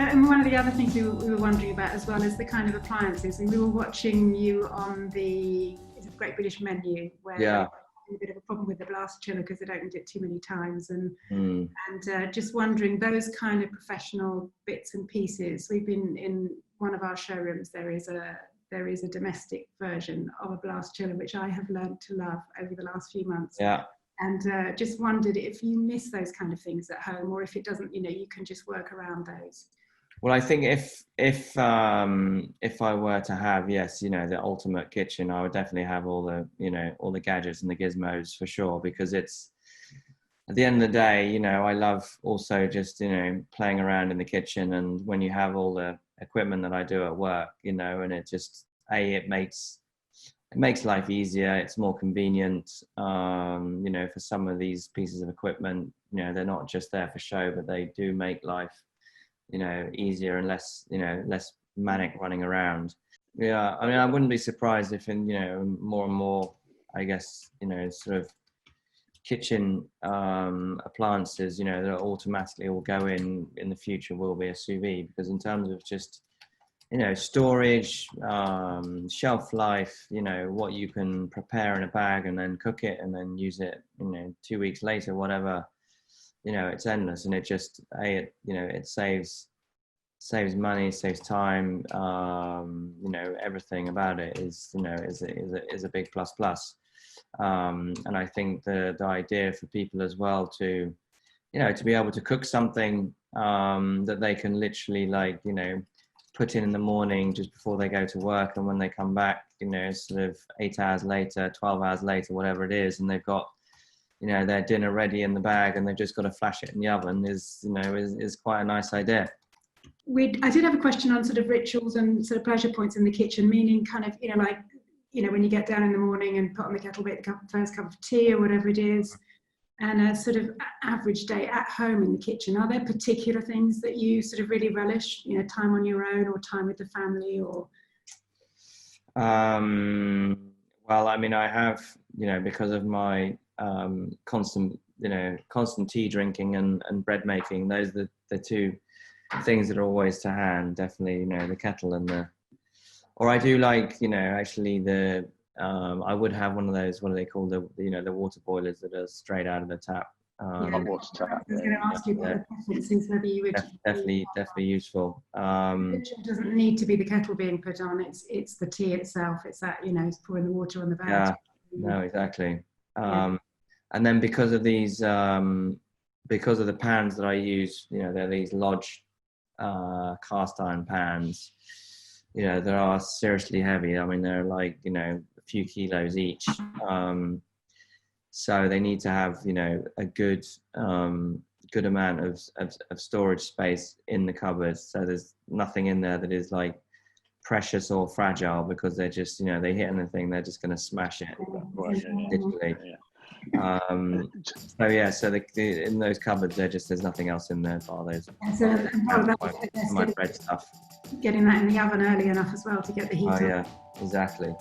And one of the other things we were wondering about as well is the kind of appliances. And we were watching you on the Great British Menu, where they had a bit of a problem with the blast chiller because they'd opened it too many times. And just wondering, those kind of professional bits and pieces. We've been in one of our showrooms. There is a domestic version of a blast chiller, which I have learned to love over the last few months. Yeah. And just wondered if you miss those kind of things at home, or if it doesn't, you can just work around those. Well, I think if I were to have, yes, the ultimate kitchen, I would definitely have all the gadgets and the gizmos for sure, because it's, at the end of the day, I love also just, playing around in the kitchen. And when you have all the equipment that I do at work, and it just, it makes life easier. It's more convenient, for some of these pieces of equipment, they're not just there for show, but they do make life, easier and less manic running around. Yeah, I mean, I wouldn't be surprised if in, more and more, I guess, sort of kitchen appliances, that automatically will go in the future will be a sous vide, because in terms of just, storage, shelf life, what you can prepare in a bag and then cook it and then use it, 2 weeks later, whatever, it's endless. And it just, it saves money, saves time, everything about it is a big plus. And I think the idea for people as well to be able to cook something that they can literally put in the morning just before they go to work, and when they come back, sort of 8 hours later, 12 hours later, whatever it is, and they've got their dinner ready in the bag and they've just got to flash it in the oven is quite a nice idea. I did have a question on sort of rituals and sort of pleasure points in the kitchen, meaning kind of, when you get down in the morning and put on the kettle, make the first cup of tea or whatever it is, and a sort of average day at home in the kitchen. Are there particular things that you sort of really relish, time on your own or time with the family, or? Well, I mean, I have, because of my constant tea drinking and bread making, those are the two things that are always to hand. Definitely, the kettle and or I do like, actually I would have one of those, what are they called, the water boilers that are straight out of the tap. Hot water tap. I was going to ask you about the preferences, whether you would. Definitely useful. It doesn't need to be the kettle being put on. It's the tea itself. It's that, it's pouring the water on the bag. Yeah. No, exactly. And then because of these, because of the pans that I use, they're these Lodge cast iron pans. They are seriously heavy. I mean, they're like, a few kilos each. So they need to have, a good amount of storage space in the cupboards. So there's nothing in there that is like precious or fragile, because they're just, they hit anything, they're just going to smash it. Literally. So in those cupboards, there's nothing else in there for those. My bread stuff. Getting that in the oven early enough as well to get the heat up. Yeah, exactly.